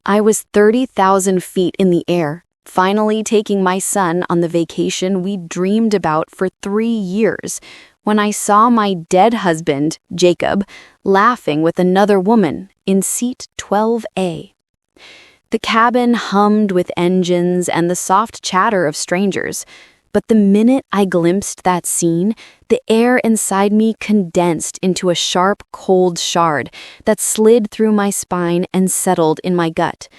I was 30,000 feet in the air, finally taking my son on the vacation we dreamed about for 3 years, when I saw my dead husband, Jacob, laughing with another woman in seat 12A. The cabin hummed with engines and the soft chatter of strangers, but the minute I glimpsed that scene, the air inside me condensed into a sharp, cold shard that slid through my spine and settled in my gut.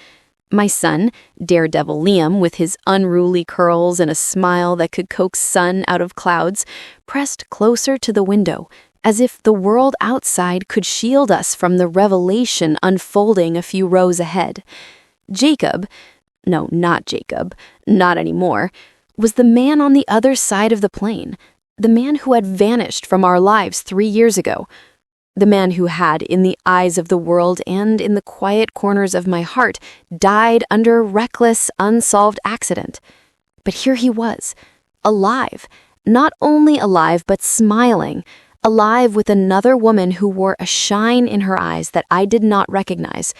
My son, Daredevil Liam, with his unruly curls and a smile that could coax sun out of clouds, pressed closer to the window, as if the world outside could shield us from the revelation unfolding a few rows ahead. Jacob, no, not Jacob, not anymore, was the man on the other side of the plane, the man who had vanished from our lives 3 years ago, the man who had, in the eyes of the world and in the quiet corners of my heart, died under a reckless, unsolved accident. But here he was, alive, not only alive but smiling, alive with another woman who wore a shine in her eyes that I did not recognize,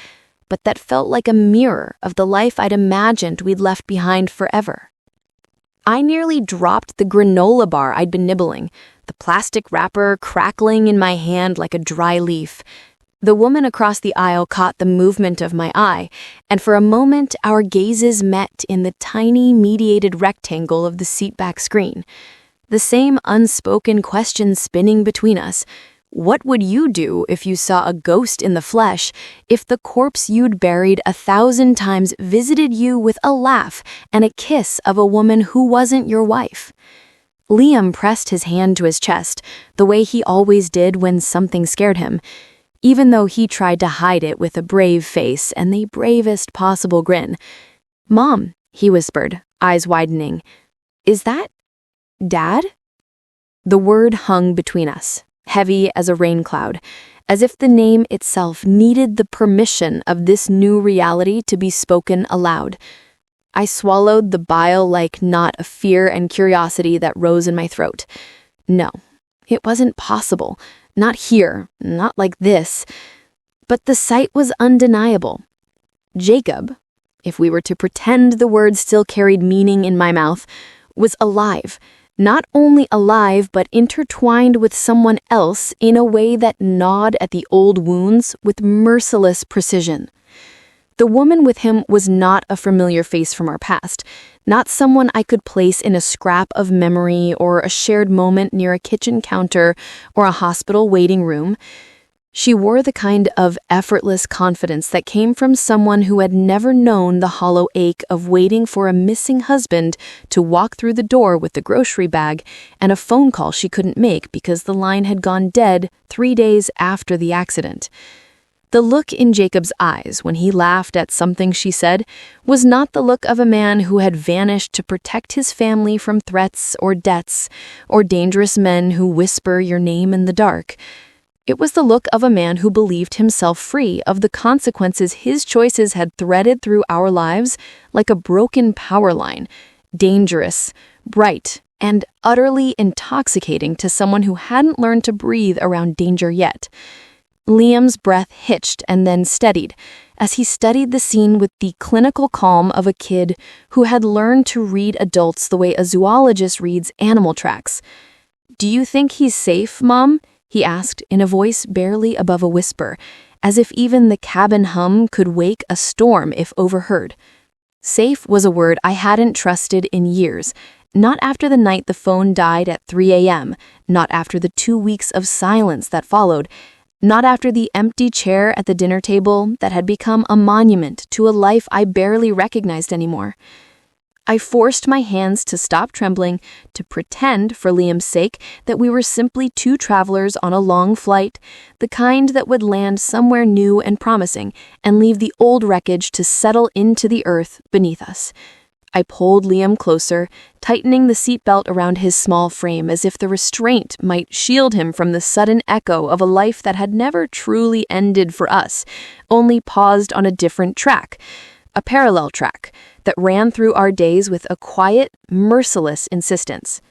but that felt like a mirror of the life I'd imagined we'd left behind forever. I nearly dropped the granola bar I'd been nibbling, the plastic wrapper crackling in my hand like a dry leaf. The woman across the aisle caught the movement of my eye, and for a moment our gazes met in the tiny mediated rectangle of the seatback screen. The same unspoken question spinning between us. What would you do if you saw a ghost in the flesh, if the corpse you'd buried 1,000 times visited you with a laugh and a kiss of a woman who wasn't your wife? Liam pressed his hand to his chest, the way he always did when something scared him, even though he tried to hide it with a brave face and the bravest possible grin. "Mom," he whispered, eyes widening. "Is that Dad?" The word hung between us, heavy as a rain cloud, as if the name itself needed the permission of this new reality to be spoken aloud. I swallowed the bile-like knot of fear and curiosity that rose in my throat. No, it wasn't possible. Not here, not like this. But the sight was undeniable. Jacob, if we were to pretend the word still carried meaning in my mouth, was alive. Not only alive, but intertwined with someone else in a way that gnawed at the old wounds with merciless precision. The woman with him was not a familiar face from our past, not someone I could place in a scrap of memory or a shared moment near a kitchen counter or a hospital waiting room. She wore the kind of effortless confidence that came from someone who had never known the hollow ache of waiting for a missing husband to walk through the door with the grocery bag and a phone call she couldn't make because the line had gone dead 3 days after the accident. The look in Jacob's eyes when he laughed at something she said was not the look of a man who had vanished to protect his family from threats or debts or dangerous men who whisper your name in the dark. It was the look of a man who believed himself free of the consequences his choices had threaded through our lives like a broken power line, dangerous, bright, and utterly intoxicating to someone who hadn't learned to breathe around danger yet. Liam's breath hitched and then steadied as he studied the scene with the clinical calm of a kid who had learned to read adults the way a zoologist reads animal tracks. "Do you think he's safe, Mom?" he asked in a voice barely above a whisper, as if even the cabin hum could wake a storm if overheard. Safe was a word I hadn't trusted in years, not after the night the phone died at 3 a.m., not after the 2 weeks of silence that followed, not after the empty chair at the dinner table that had become a monument to a life I barely recognized anymore. I forced my hands to stop trembling, to pretend, for Liam's sake, that we were simply 2 travelers on a long flight, the kind that would land somewhere new and promising, and leave the old wreckage to settle into the earth beneath us. I pulled Liam closer, tightening the seatbelt around his small frame as if the restraint might shield him from the sudden echo of a life that had never truly ended for us, only paused on a different track, a parallel track that ran through our days with a quiet, merciless insistence.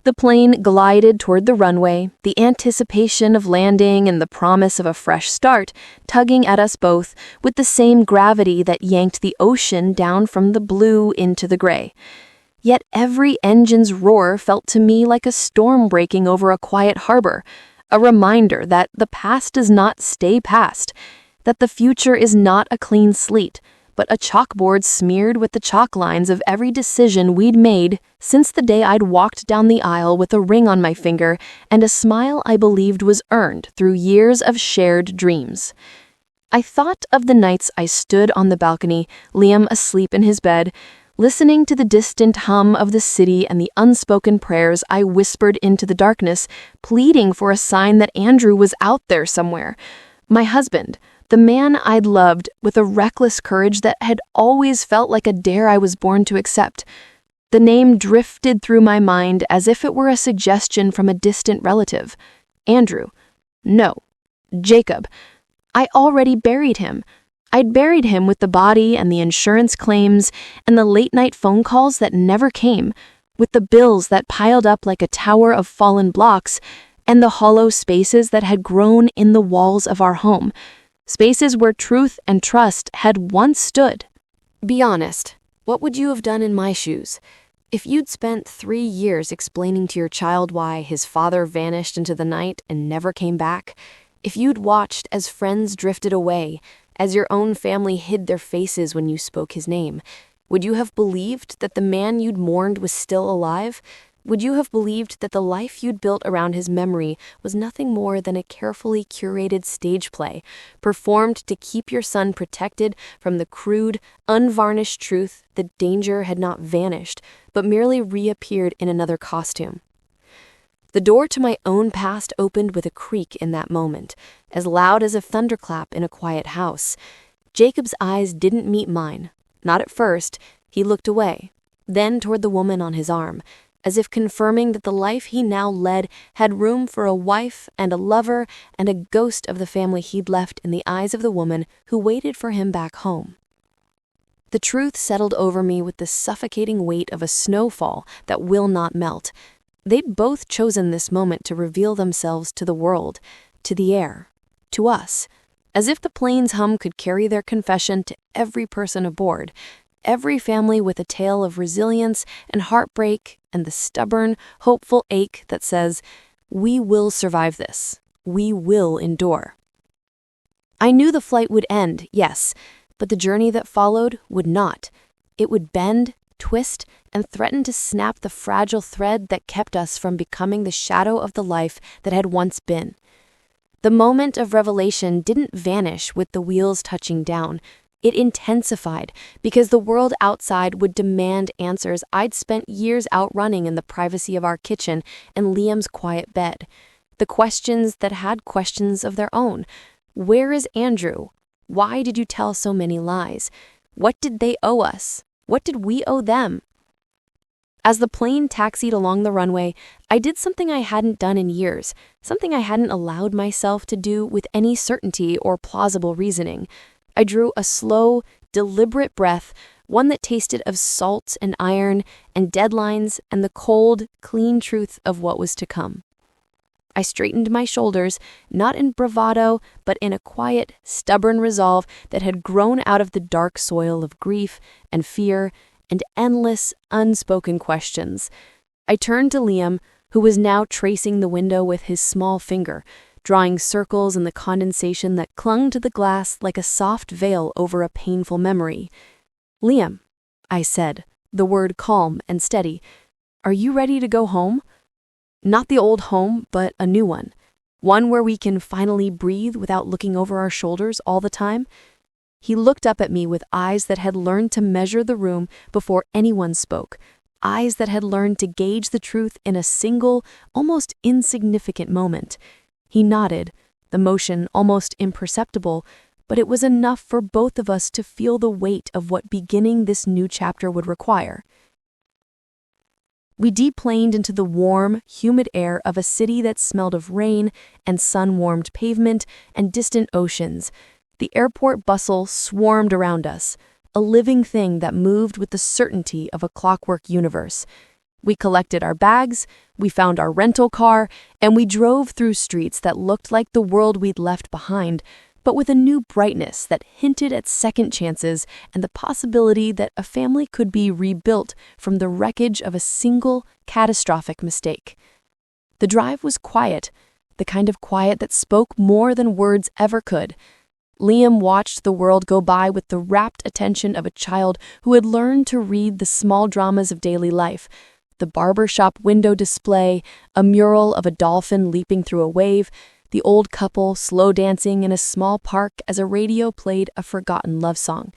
The plane glided toward the runway, the anticipation of landing and the promise of a fresh start tugging at us both with the same gravity that yanked the ocean down from the blue into the gray. Yet every engine's roar felt to me like a storm breaking over a quiet harbor, a reminder that the past does not stay past, that the future is not a clean slate, but a chalkboard smeared with the chalk lines of every decision we'd made since the day I'd walked down the aisle with a ring on my finger and a smile I believed was earned through years of shared dreams. I thought of the nights I stood on the balcony, Liam asleep in his bed, listening to the distant hum of the city and the unspoken prayers I whispered into the darkness, pleading for a sign that Andrew was out there somewhere. My husband, the man I'd loved with a reckless courage that had always felt like a dare I was born to accept. The name drifted through my mind as if it were a suggestion from a distant relative. Andrew. No. Jacob. I already buried him. I'd buried him with the body and the insurance claims and the late-night phone calls that never came, with the bills that piled up like a tower of fallen blocks, and the hollow spaces that had grown in the walls of our home. Spaces where truth and trust had once stood. Be honest, what would you have done in my shoes? If you'd spent 3 years explaining to your child why his father vanished into the night and never came back, if you'd watched as friends drifted away, as your own family hid their faces when you spoke his name, would you have believed that the man you'd mourned was still alive? Would you have believed that the life you'd built around his memory was nothing more than a carefully curated stage play, performed to keep your son protected from the crude, unvarnished truth that danger had not vanished, but merely reappeared in another costume? The door to my own past opened with a creak in that moment, as loud as a thunderclap in a quiet house. Jacob's eyes didn't meet mine. Not at first. He looked away, then toward the woman on his arm, as if confirming that the life he now led had room for a wife and a lover and a ghost of the family he'd left in the eyes of the woman who waited for him back home. The truth settled over me with the suffocating weight of a snowfall that will not melt. They'd both chosen this moment to reveal themselves to the world, to the air, to us, as if the plane's hum could carry their confession to every person aboard, every family with a tale of resilience and heartbreak and the stubborn, hopeful ache that says, "We will survive this. We will endure." I knew the flight would end, yes, but the journey that followed would not. It would bend, twist, and threaten to snap the fragile thread that kept us from becoming the shadow of the life that had once been. The moment of revelation didn't vanish with the wheels touching down. It intensified because the world outside would demand answers I'd spent years outrunning in the privacy of our kitchen and Liam's quiet bed. The questions that had questions of their own. Where is Andrew? Why did you tell so many lies? What did they owe us? What did we owe them? As the plane taxied along the runway, I did something I hadn't done in years, something I hadn't allowed myself to do with any certainty or plausible reasoning. I drew a slow, deliberate breath, one that tasted of salt and iron and deadlines and the cold, clean truth of what was to come. I straightened my shoulders, not in bravado, but in a quiet, stubborn resolve that had grown out of the dark soil of grief and fear and endless, unspoken questions. I turned to Liam, who was now tracing the window with his small finger, drawing circles in the condensation that clung to the glass like a soft veil over a painful memory. "Liam," I said, the word calm and steady, "are you ready to go home? Not the old home, but a new one. One where we can finally breathe without looking over our shoulders all the time?" He looked up at me with eyes that had learned to measure the room before anyone spoke, eyes that had learned to gauge the truth in a single, almost insignificant moment. He nodded, the motion almost imperceptible, but it was enough for both of us to feel the weight of what beginning this new chapter would require. We deplaned into the warm, humid air of a city that smelled of rain and sun-warmed pavement and distant oceans. The airport bustle swarmed around us, a living thing that moved with the certainty of a clockwork universe. We collected our bags, we found our rental car, and we drove through streets that looked like the world we'd left behind, but with a new brightness that hinted at second chances and the possibility that a family could be rebuilt from the wreckage of a single catastrophic mistake. The drive was quiet, the kind of quiet that spoke more than words ever could. Liam watched the world go by with the rapt attention of a child who had learned to read the small dramas of daily life. The barbershop window display, a mural of a dolphin leaping through a wave, the old couple slow dancing in a small park as a radio played a forgotten love song.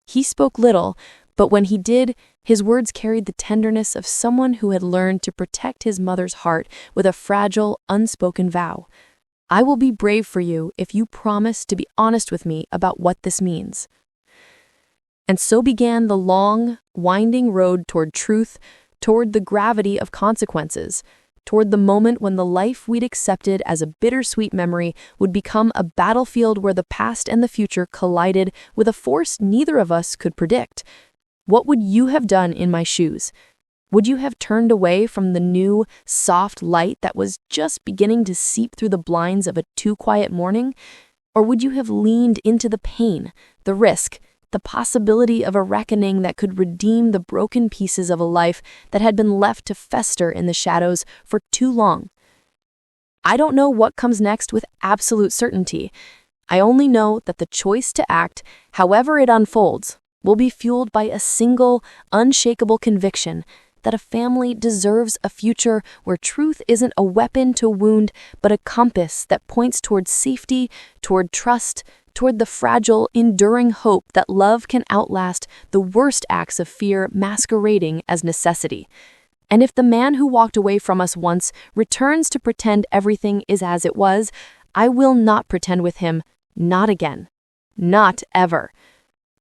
He spoke little, but when he did, his words carried the tenderness of someone who had learned to protect his mother's heart with a fragile, unspoken vow. I will be brave for you if you promise to be honest with me about what this means. And so began the long, winding road toward truth, toward the gravity of consequences, toward the moment when the life we'd accepted as a bittersweet memory would become a battlefield where the past and the future collided with a force neither of us could predict. What would you have done in my shoes? Would you have turned away from the new, soft light that was just beginning to seep through the blinds of a too-quiet morning? Or would you have leaned into the pain, the risk, the possibility of a reckoning that could redeem the broken pieces of a life that had been left to fester in the shadows for too long? I don't know what comes next with absolute certainty. I only know that the choice to act, however it unfolds, will be fueled by a single, unshakable conviction that a family deserves a future where truth isn't a weapon to wound, but a compass that points toward safety, toward trust, toward the fragile, enduring hope that love can outlast the worst acts of fear masquerading as necessity. And if the man who walked away from us once returns to pretend everything is as it was, I will not pretend with him, not again. Not ever.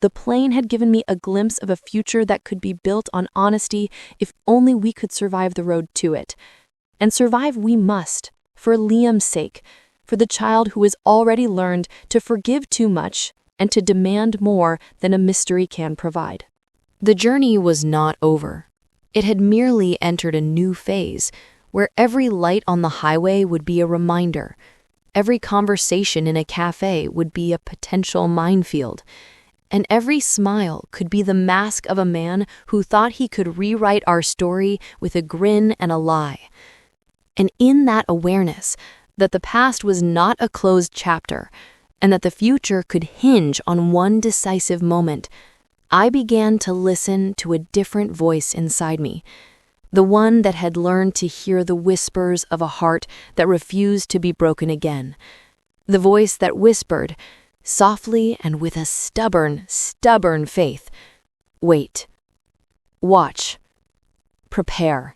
The plane had given me a glimpse of a future that could be built on honesty if only we could survive the road to it. And survive we must, for Liam's sake, for the child who has already learned to forgive too much and to demand more than a mystery can provide. The journey was not over. It had merely entered a new phase, where every light on the highway would be a reminder. Every conversation in a cafe would be a potential minefield. And every smile could be the mask of a man who thought he could rewrite our story with a grin and a lie. And in that awareness that the past was not a closed chapter, and that the future could hinge on one decisive moment, I began to listen to a different voice inside me, the one that had learned to hear the whispers of a heart that refused to be broken again, the voice that whispered, softly and with a stubborn faith, wait, watch, prepare.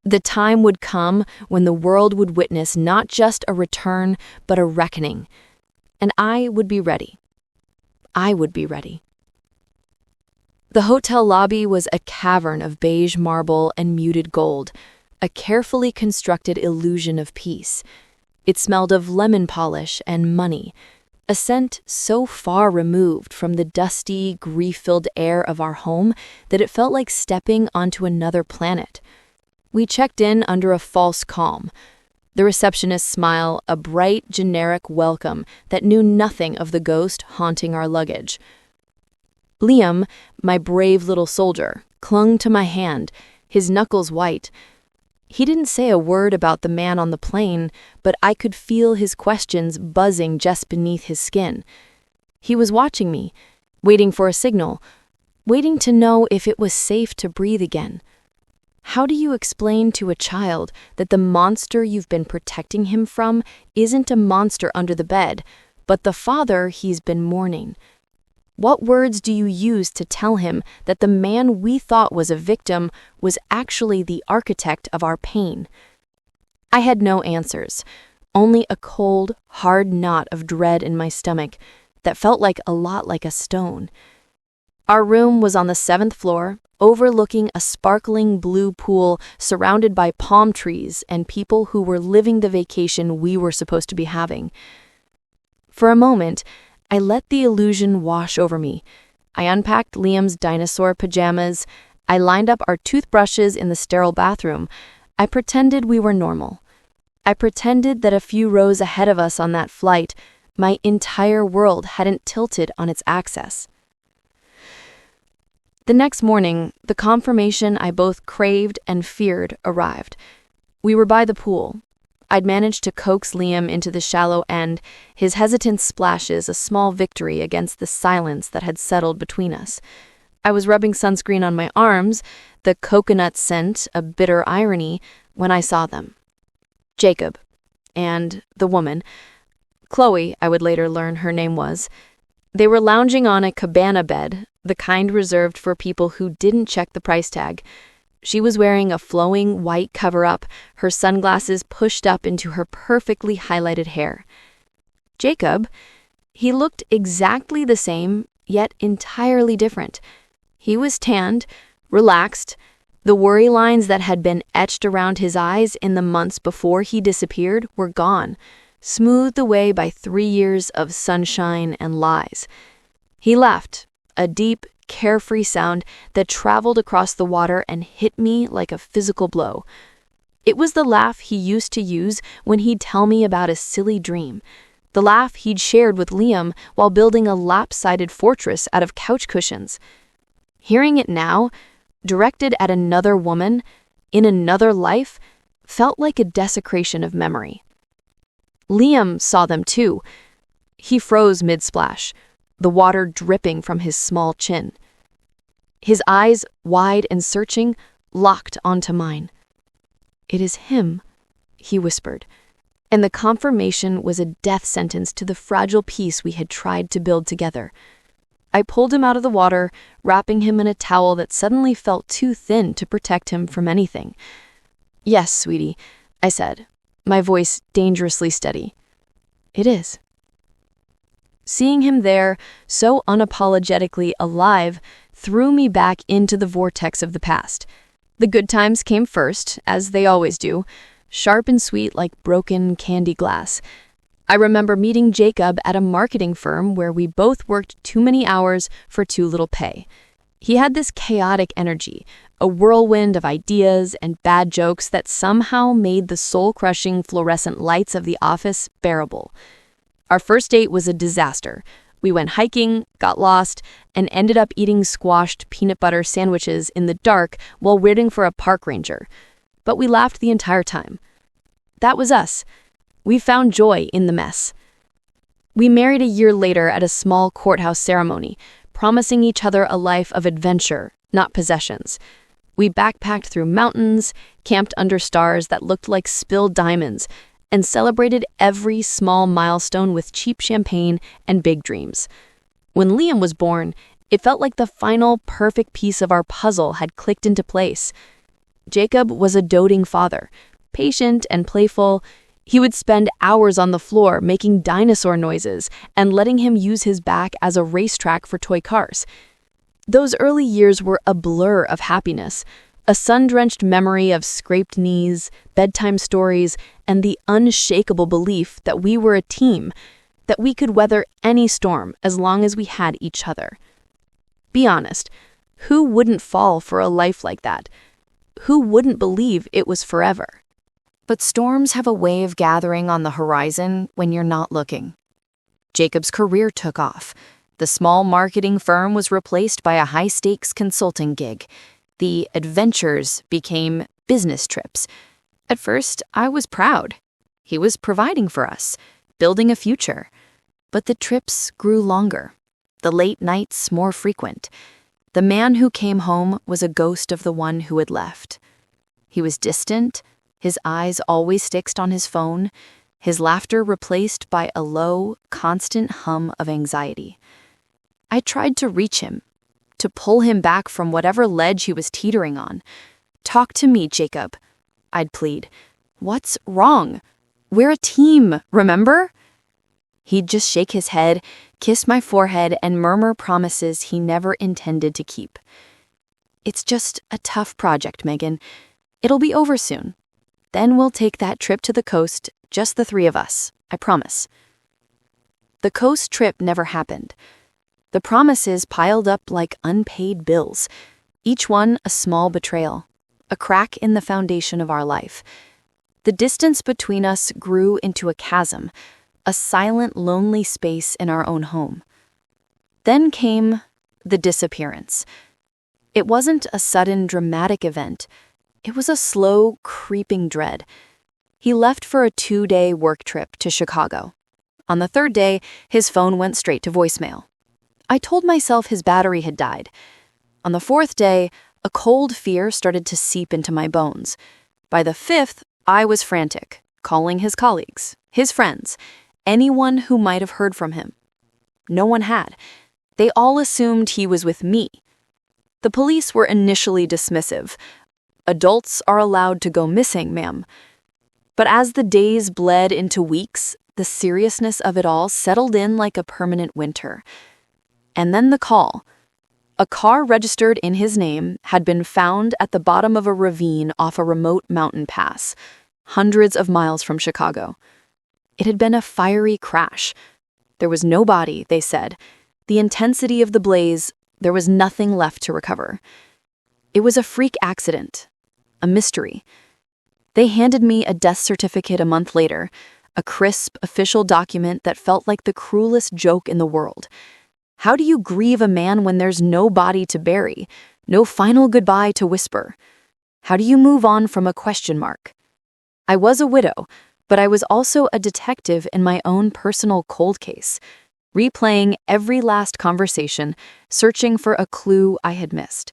The time would come when the world would witness not just a return, but a reckoning. And I would be ready. I would be ready. The hotel lobby was a cavern of beige marble and muted gold, a carefully constructed illusion of peace. It smelled of lemon polish and money, a scent so far removed from the dusty, grief-filled air of our home that it felt like stepping onto another planet. We checked in under a false calm. The receptionist's smile, a bright, generic welcome that knew nothing of the ghost haunting our luggage. Liam, my brave little soldier, clung to my hand, his knuckles white. He didn't say a word about the man on the plane, but I could feel his questions buzzing just beneath his skin. He was watching me, waiting for a signal, waiting to know if it was safe to breathe again. How do you explain to a child that the monster you've been protecting him from isn't a monster under the bed, but the father he's been mourning? What words do you use to tell him that the man we thought was a victim was actually the architect of our pain? I had no answers, only a cold, hard knot of dread in my stomach that felt like a lot like a stone. Our room was on the 7th floor, overlooking a sparkling blue pool surrounded by palm trees and people who were living the vacation we were supposed to be having. For a moment, I let the illusion wash over me. I unpacked Liam's dinosaur pajamas, I lined up our toothbrushes in the sterile bathroom. I pretended we were normal. I pretended that a few rows ahead of us on that flight, my entire world hadn't tilted on its axis. The next morning, the confirmation I both craved and feared arrived. We were by the pool. I'd managed to coax Liam into the shallow end, his hesitant splashes a small victory against the silence that had settled between us. I was rubbing sunscreen on my arms, the coconut scent a bitter irony, when I saw them. Jacob and the woman, Chloe, I would later learn her name was. They were lounging on a cabana bed, the kind reserved for people who didn't check the price tag. She was wearing a flowing white cover-up, her sunglasses pushed up into her perfectly highlighted hair. Jacob, he looked exactly the same, yet entirely different. He was tanned, relaxed. The worry lines that had been etched around his eyes in the months before he disappeared were gone, smoothed away by 3 years of sunshine and lies. He left, a deep, carefree sound that traveled across the water and hit me like a physical blow. It was the laugh he used to use when he'd tell me about a silly dream, the laugh he'd shared with Liam while building a lap-sided fortress out of couch cushions. Hearing it now, directed at another woman, in another life, felt like a desecration of memory. Liam saw them too. He froze mid-splash, the water dripping from his small chin. His eyes, wide and searching, locked onto mine. "It is him," he whispered, and the confirmation was a death sentence to the fragile peace we had tried to build together. I pulled him out of the water, wrapping him in a towel that suddenly felt too thin to protect him from anything. "Yes, sweetie," I said, my voice dangerously steady. "It is." Seeing him there, so unapologetically alive, threw me back into the vortex of the past. The good times came first, as they always do, sharp and sweet like broken candy glass. I remember meeting Jacob at a marketing firm where we both worked too many hours for too little pay. He had this chaotic energy, a whirlwind of ideas and bad jokes that somehow made the soul-crushing fluorescent lights of the office bearable. Our first date was a disaster. We went hiking, got lost, and ended up eating squashed peanut butter sandwiches in the dark while waiting for a park ranger. But we laughed the entire time. That was us. We found joy in the mess. We married a year later at a small courthouse ceremony, promising each other a life of adventure, not possessions. We backpacked through mountains, camped under stars that looked like spilled diamonds, and celebrated every small milestone with cheap champagne and big dreams. When Liam was born, it felt like the final perfect piece of our puzzle had clicked into place. Jacob was a doting father, patient and playful. He would spend hours on the floor making dinosaur noises and letting him use his back as a racetrack for toy cars. Those early years were a blur of happiness, a sun-drenched memory of scraped knees, bedtime stories, and the unshakable belief that we were a team, that we could weather any storm as long as we had each other. Be honest, who wouldn't fall for a life like that? Who wouldn't believe it was forever? But storms have a way of gathering on the horizon when you're not looking. Jacob's career took off. The small marketing firm was replaced by a high-stakes consulting gig. The adventures became business trips. At first, I was proud. He was providing for us, building a future. But the trips grew longer, the late nights more frequent. The man who came home was a ghost of the one who had left. He was distant, his eyes always fixed on his phone, his laughter replaced by a low, constant hum of anxiety. I tried to reach him, to pull him back from whatever ledge he was teetering on. "Talk to me, Jacob," I'd plead. "What's wrong? We're a team, remember?" He'd just shake his head, kiss my forehead, and murmur promises he never intended to keep. "It's just a tough project, Megan. It'll be over soon. Then we'll take that trip to the coast, just the 3 of us, I promise." The coast trip never happened. The promises piled up like unpaid bills. each one a small betrayal, a crack in the foundation of our life. The distance between us grew into a chasm, a silent, lonely space in our own home. Then came the disappearance. It wasn't a sudden, dramatic event. It was a slow, creeping dread. He left for a 2-day work trip to Chicago. On the 3rd day, his phone went straight to voicemail. I told myself his battery had died. On the 4th day, a cold fear started to seep into my bones. By the 5th, I was frantic, calling his colleagues, his friends, anyone who might have heard from him. No one had. They all assumed he was with me. The police were initially dismissive. Adults are allowed to go missing, ma'am. But as the days bled into weeks, the seriousness of it all settled in like a permanent winter. And then the call. A car registered in his name had been found at the bottom of a ravine off a remote mountain pass, hundreds of miles from Chicago. It had been a fiery crash. There was no body, they said. The intensity of the blaze, there was nothing left to recover. It was a freak accident, a mystery. They handed me a death certificate a month later, a crisp, official document that felt like the cruelest joke in the world. How do you grieve a man when there's no body to bury, no final goodbye to whisper? How do you move on from a question mark? I was a widow, but I was also a detective in my own personal cold case, replaying every last conversation, searching for a clue I had missed.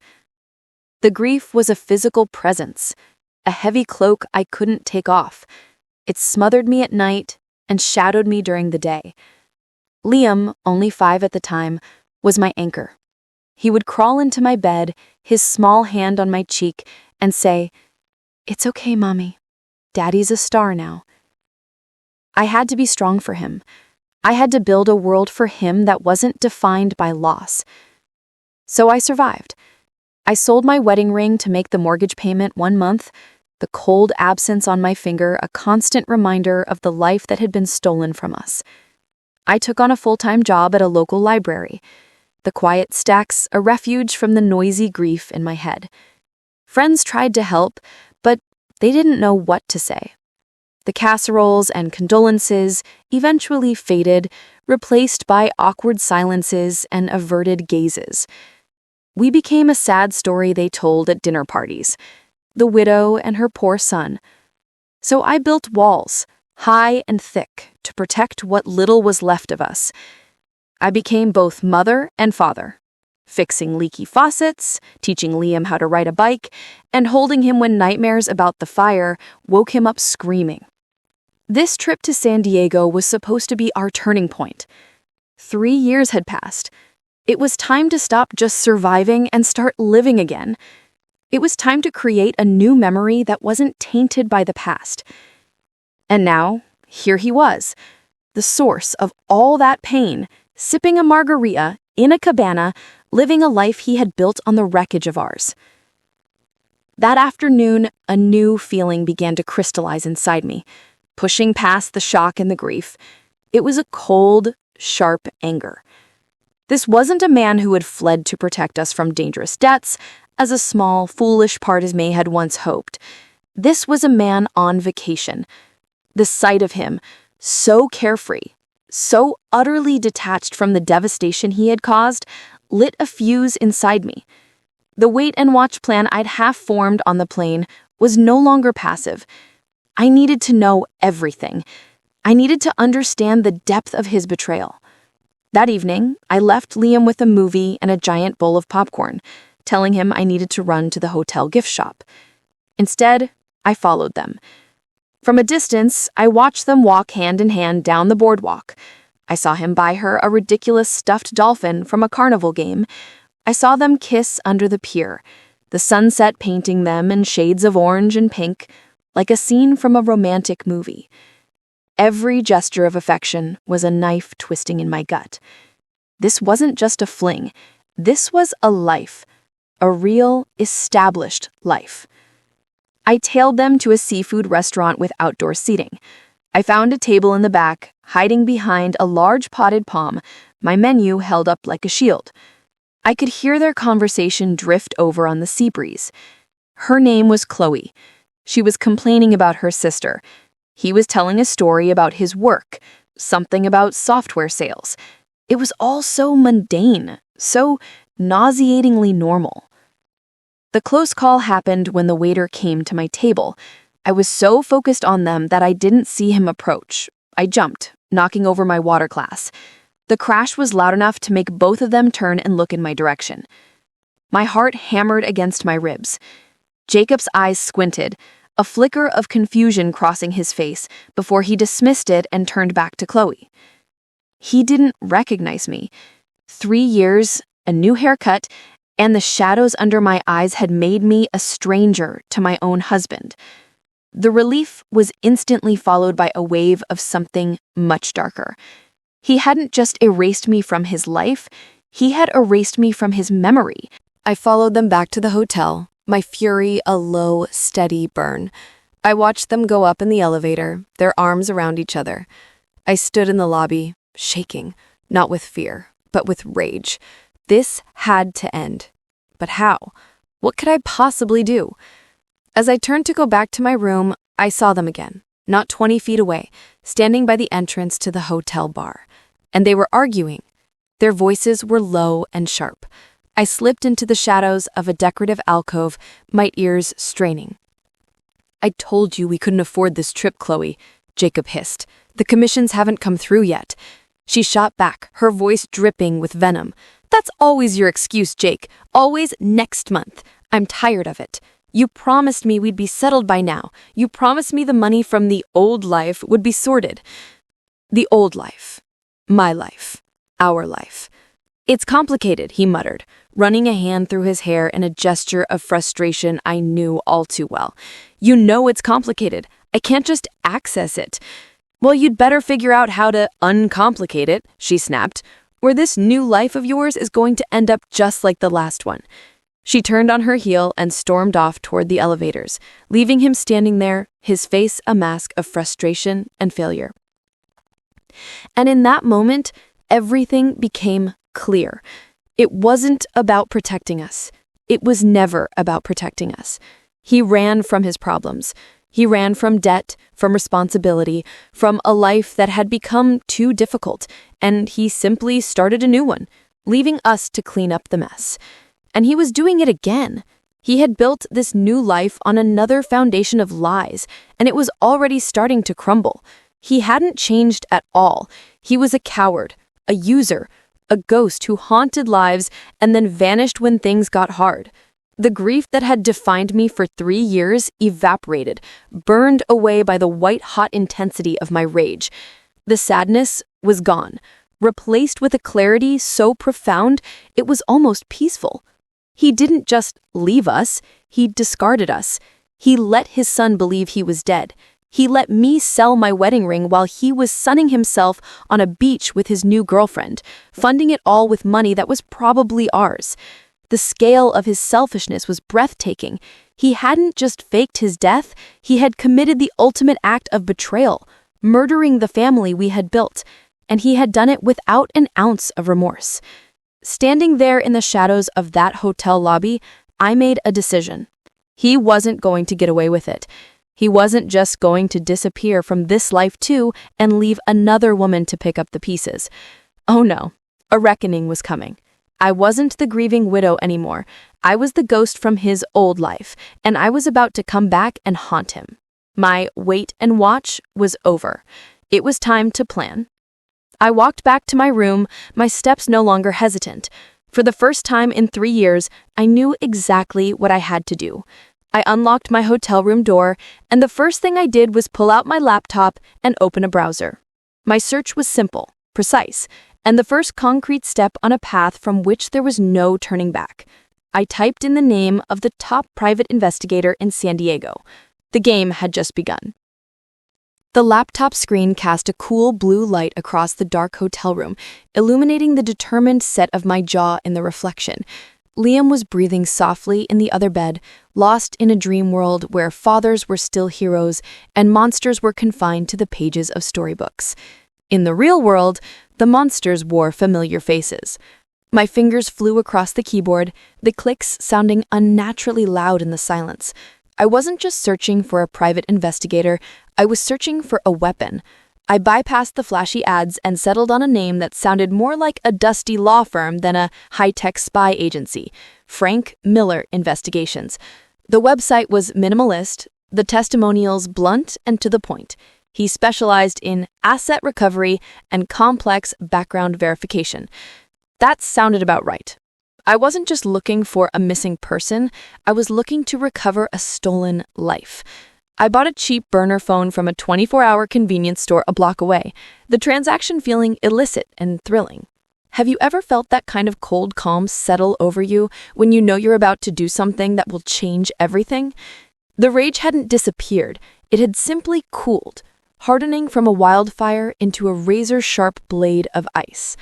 The grief was a physical presence, a heavy cloak I couldn't take off. It smothered me at night and shadowed me during the day. Liam, only 5 at the time, was my anchor. He would crawl into my bed, his small hand on my cheek, and say, "It's okay, Mommy. Daddy's a star now." I had to be strong for him. I had to build a world for him that wasn't defined by loss. So I survived. I sold my wedding ring to make the mortgage payment 1 month, the cold absence on my finger a constant reminder of the life that had been stolen from us. I took on a full-time job at a local library, the quiet stacks a refuge from the noisy grief in my head. Friends tried to help, but they didn't know what to say. The casseroles and condolences eventually faded, replaced by awkward silences and averted gazes. We became a sad story they told at dinner parties, the widow and her poor son. So I built walls, high and thick, to protect what little was left of us. I became both mother and father, fixing leaky faucets, teaching Liam how to ride a bike, and holding him when nightmares about the fire woke him up screaming. This trip to San Diego was supposed to be our turning point. 3 years had passed. It was time to stop just surviving and start living again. It was time to create a new memory that wasn't tainted by the past. And now, here he was, the source of all that pain, sipping a margarita in a cabana, living a life he had built on the wreckage of ours. That afternoon, a new feeling began to crystallize inside me, pushing past the shock and the grief. It was a cold, sharp anger. This wasn't a man who had fled to protect us from dangerous debts, as a small, foolish part of me had once hoped. This was a man on vacation. The sight of him, so carefree, so utterly detached from the devastation he had caused, lit a fuse inside me. The wait-and-watch plan I'd half-formed on the plane was no longer passive. I needed to know everything. I needed to understand the depth of his betrayal. That evening, I left Liam with a movie and a giant bowl of popcorn, telling him I needed to run to the hotel gift shop. Instead, I followed them. From a distance, I watched them walk hand in hand down the boardwalk. I saw him buy her a ridiculous stuffed dolphin from a carnival game. I saw them kiss under the pier, the sunset painting them in shades of orange and pink, like a scene from a romantic movie. Every gesture of affection was a knife twisting in my gut. This wasn't just a fling. This was a life, a real, established life. I tailed them to a seafood restaurant with outdoor seating. I found a table in the back, hiding behind a large potted palm, my menu held up like a shield. I could hear their conversation drift over on the sea breeze. Her name was Chloe. She was complaining about her sister. He was telling a story about his work, something about software sales. It was all so mundane, so nauseatingly normal. The close call happened when the waiter came to my table. I was so focused on them that I didn't see him approach. I jumped, knocking over my water glass. The crash was loud enough to make both of them turn and look in my direction. My heart hammered against my ribs. Jacob's eyes squinted, a flicker of confusion crossing his face before he dismissed it and turned back to Chloe. He didn't recognize me. 3 years, a new haircut, and the shadows under my eyes had made me a stranger to my own husband. The relief was instantly followed by a wave of something much darker. He hadn't just erased me from his life, he had erased me from his memory. I followed them back to the hotel, my fury a low, steady burn. I watched them go up in the elevator, their arms around each other. I stood in the lobby, shaking, not with fear, but with rage. This had to end. But how? What could I possibly do? As I turned to go back to my room, I saw them again, not 20 feet away, standing by the entrance to the hotel bar. And they were arguing. Their voices were low and sharp. I slipped into the shadows of a decorative alcove, my ears straining. "I told you we couldn't afford this trip, Chloe," Jacob hissed. "The commissions haven't come through yet." She shot back, her voice dripping with venom. "That's always your excuse, Jake. Always next month. I'm tired of it. You promised me we'd be settled by now. You promised me the money from the old life would be sorted." The old life. My life. Our life. "It's complicated," he muttered, running a hand through his hair in a gesture of frustration I knew all too well. "You know it's complicated. I can't just access it." "Well, you'd better figure out how to uncomplicate it," she snapped, "or this new life of yours is going to end up just like the last one." She turned on her heel and stormed off toward the elevators, leaving him standing there, his face a mask of frustration and failure. And in that moment, everything became clear. It wasn't about protecting us. It was never about protecting us. He ran from his problems. He ran from debt, from responsibility, from a life that had become too difficult, and he simply started a new one, leaving us to clean up the mess. And he was doing it again. He had built this new life on another foundation of lies, and it was already starting to crumble. He hadn't changed at all. He was a coward, a user, a ghost who haunted lives and then vanished when things got hard. The grief that had defined me for 3 years evaporated, burned away by the white-hot intensity of my rage. The sadness was gone, replaced with a clarity so profound it was almost peaceful. He didn't just leave us, he discarded us. He let his son believe he was dead. He let me sell my wedding ring while he was sunning himself on a beach with his new girlfriend, funding it all with money that was probably ours. The scale of his selfishness was breathtaking. He hadn't just faked his death, he had committed the ultimate act of betrayal, murdering the family we had built, and he had done it without an ounce of remorse. Standing there in the shadows of that hotel lobby, I made a decision. He wasn't going to get away with it. He wasn't just going to disappear from this life too and leave another woman to pick up the pieces. Oh no, a reckoning was coming. I wasn't the grieving widow anymore. I was the ghost from his old life, and I was about to come back and haunt him. My wait and watch was over. It was time to plan. I walked back to my room, my steps no longer hesitant. For the first time in 3 years, I knew exactly what I had to do. I unlocked my hotel room door, and the first thing I did was pull out my laptop and open a browser. My search was simple, precise, and the first concrete step on a path from which there was no turning back. I typed in the name of the top private investigator in San Diego. The game had just begun. The laptop screen cast a cool blue light across the dark hotel room, illuminating the determined set of my jaw in the reflection. Liam was breathing softly in the other bed, lost in a dream world where fathers were still heroes and monsters were confined to the pages of storybooks. In the real world, the monsters wore familiar faces. My fingers flew across the keyboard, the clicks sounding unnaturally loud in the silence. I wasn't just searching for a private investigator, I was searching for a weapon. I bypassed the flashy ads and settled on a name that sounded more like a dusty law firm than a high-tech spy agency: Frank Miller Investigations. The website was minimalist, the testimonials blunt and to the point. He specialized in asset recovery and complex background verification. That sounded about right. I wasn't just looking for a missing person, I was looking to recover a stolen life. I bought a cheap burner phone from a 24-hour convenience store a block away, the transaction feeling illicit and thrilling. Have you ever felt that kind of cold calm settle over you when you know you're about to do something that will change everything? The rage hadn't disappeared, it had simply cooled, hardening from a wildfire into a razor-sharp blade of ice.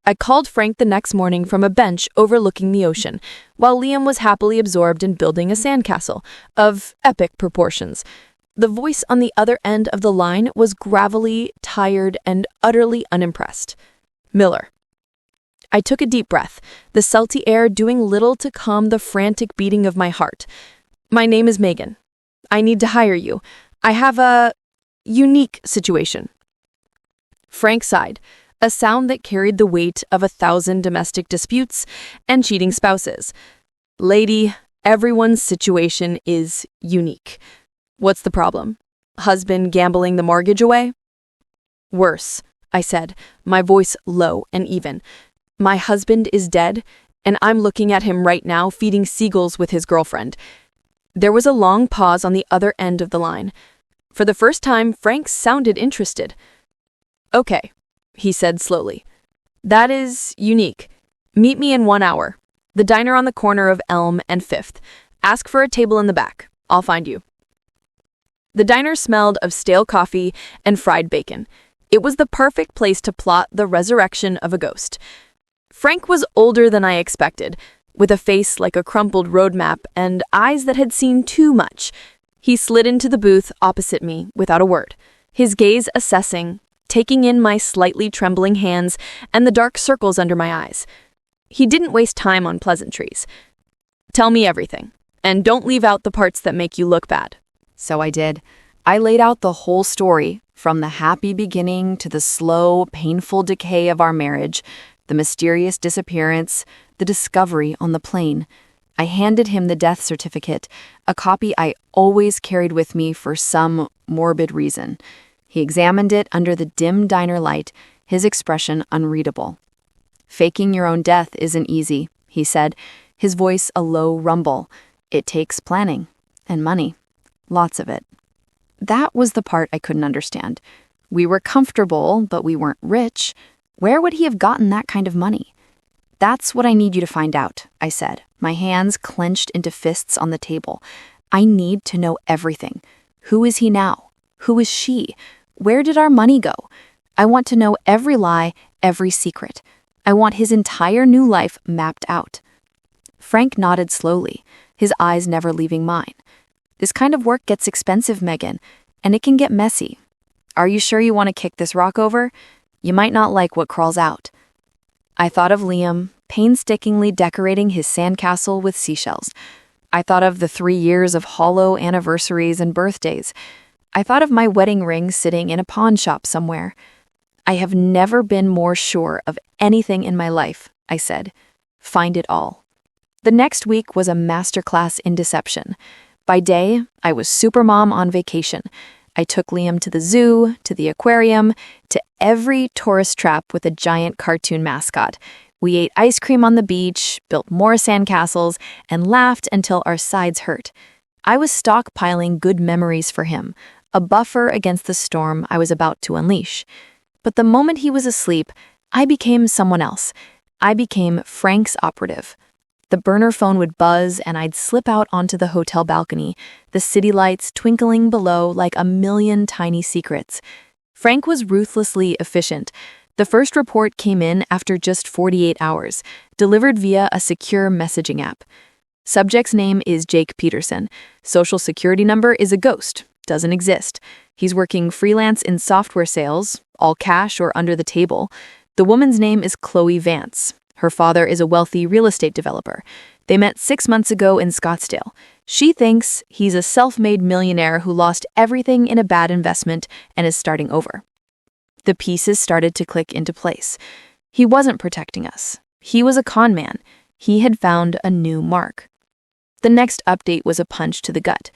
I called Frank the next morning from a bench overlooking the ocean, while Liam was happily absorbed in building a sandcastle of epic proportions. The voice on the other end of the line was gravelly, tired, and utterly unimpressed. Miller. I took a deep breath, the salty air doing little to calm the frantic beating of my heart. My name is Megan. I need to hire you. I have a unique situation. Frank sighed, a sound that carried the weight of 1,000 domestic disputes and cheating spouses. Lady, everyone's situation is unique. What's the problem? Husband gambling the mortgage away? Worse, I said, my voice low and even. My husband is dead, and I'm looking at him right now feeding seagulls with his girlfriend. There was a long pause on the other end of the line. For the first time, Frank sounded interested. Okay, he said slowly. That is unique. Meet me in 1 hour. The diner on the corner of Elm and 5th. Ask for a table in the back. I'll find you. The diner smelled of stale coffee and fried bacon. It was the perfect place to plot the resurrection of a ghost. Frank was older than I expected, with a face like a crumpled road map and eyes that had seen too much. He slid into the booth opposite me without a word, his gaze assessing, taking in my slightly trembling hands and the dark circles under my eyes. He didn't waste time on pleasantries. Tell me everything, and don't leave out the parts that make you look bad. So I did. I laid out the whole story, from the happy beginning to the slow, painful decay of our marriage, the mysterious disappearance, the discovery on the plane. I handed him the death certificate, a copy I always carried with me for some morbid reason. He examined it under the dim diner light, his expression unreadable. Faking your own death isn't easy, he said, his voice a low rumble. It takes planning and money. Lots of it. That was the part I couldn't understand. We were comfortable, but we weren't rich. Where would he have gotten that kind of money? That's what I need you to find out, I said, my hands clenched into fists on the table. I need to know everything. Who is he now? Who is she? Where did our money go? I want to know every lie, every secret. I want his entire new life mapped out. Frank nodded slowly, his eyes never leaving mine. This kind of work gets expensive, Megan, and it can get messy. Are you sure you want to kick this rock over? You might not like what crawls out. I thought of Liam, painstakingly decorating his sandcastle with seashells. I thought of the 3 years of hollow anniversaries and birthdays. I thought of my wedding ring sitting in a pawn shop somewhere. I have never been more sure of anything in my life, I said. Find it all. The next week was a masterclass in deception. By day, I was supermom on vacation. I took Liam to the zoo, to the aquarium, to every tourist trap with a giant cartoon mascot. We ate ice cream on the beach, built more sandcastles, and laughed until our sides hurt. I was stockpiling good memories for him, a buffer against the storm I was about to unleash. But the moment he was asleep, I became someone else. I became Frank's operative. The burner phone would buzz and I'd slip out onto the hotel balcony, the city lights twinkling below like a million tiny secrets. Frank was ruthlessly efficient. The first report came in after just 48 hours, delivered via a secure messaging app. Subject's name is Jake Peterson. Social security number is a ghost, doesn't exist. He's working freelance in software sales, all cash or under the table. The woman's name is Chloe Vance. Her father is a wealthy real estate developer. They met 6 months ago in Scottsdale. She thinks he's a self-made millionaire who lost everything in a bad investment and is starting over. The pieces started to click into place. He wasn't protecting us. He was a con man. He had found a new mark. The next update was a punch to the gut.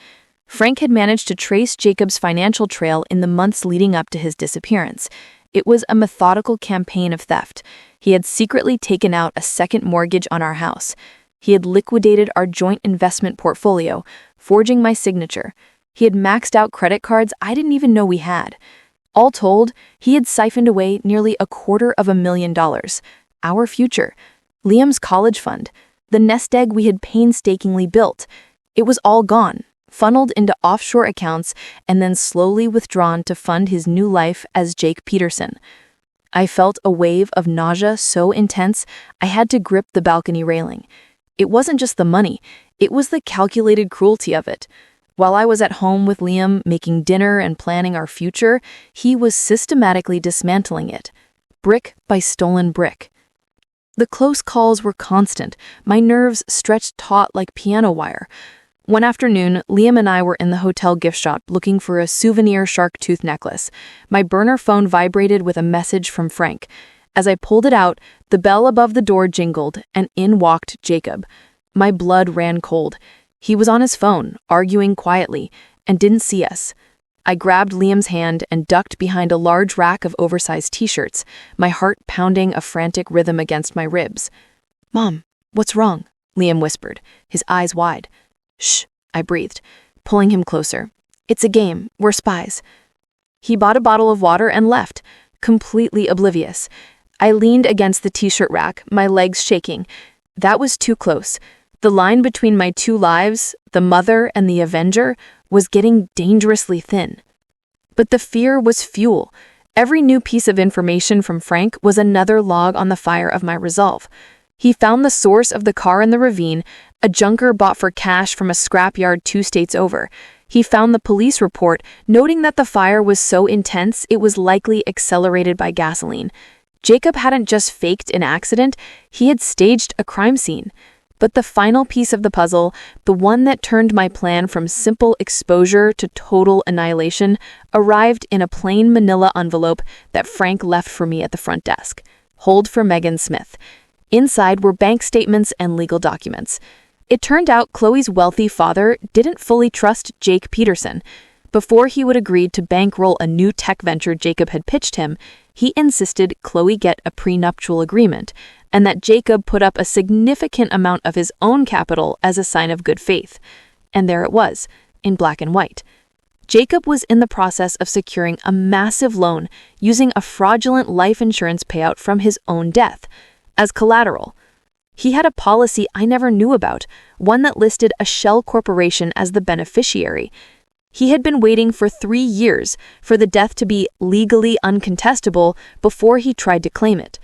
Frank had managed to trace Jacob's financial trail in the months leading up to his disappearance. It was a methodical campaign of theft. He had secretly taken out a second mortgage on our house. He had liquidated our joint investment portfolio, forging my signature. He had maxed out credit cards I didn't even know we had. All told, he had siphoned away nearly $250,000. Our future. Liam's college fund. The nest egg we had painstakingly built. It was all gone, funneled into offshore accounts, and then slowly withdrawn to fund his new life as Jake Peterson. I felt a wave of nausea so intense I had to grip the balcony railing. It wasn't just the money, it was the calculated cruelty of it. While I was at home with Liam making dinner and planning our future, he was systematically dismantling it, brick by stolen brick. The close calls were constant, my nerves stretched taut like piano wire. One afternoon, Liam and I were in the hotel gift shop looking for a souvenir shark tooth necklace. My burner phone vibrated with a message from Frank. As I pulled it out, the bell above the door jingled, and in walked Jacob. My blood ran cold. He was on his phone, arguing quietly, and didn't see us. I grabbed Liam's hand and ducked behind a large rack of oversized t-shirts, my heart pounding a frantic rhythm against my ribs. "Mom, what's wrong?" Liam whispered, his eyes wide. "Shh," I breathed, pulling him closer. "It's a game. We're spies." He bought a bottle of water and left, completely oblivious. I leaned against the t-shirt rack, my legs shaking. That was too close. The line between my two lives, the mother and the avenger, was getting dangerously thin. But the fear was fuel. Every new piece of information from Frank was another log on the fire of my resolve. He found the source of the car in the ravine, a junker bought for cash from a scrapyard 2 states over. He found the police report, noting that the fire was so intense it was likely accelerated by gasoline. Jacob hadn't just faked an accident, he had staged a crime scene. But the final piece of the puzzle, the one that turned my plan from simple exposure to total annihilation, arrived in a plain manila envelope that Frank left for me at the front desk. Hold for Megan Smith. Inside were bank statements and legal documents. It turned out Chloe's wealthy father didn't fully trust Jake Peterson. Before he would agree to bankroll a new tech venture Jacob had pitched him, he insisted Chloe get a prenuptial agreement, and that Jacob put up a significant amount of his own capital as a sign of good faith. And there it was, in black and white. Jacob was in the process of securing a massive loan using a fraudulent life insurance payout from his own death as collateral. He had a policy I never knew about, one that listed a shell corporation as the beneficiary. He had been waiting for 3 years for the death to be legally uncontestable before he tried to claim it.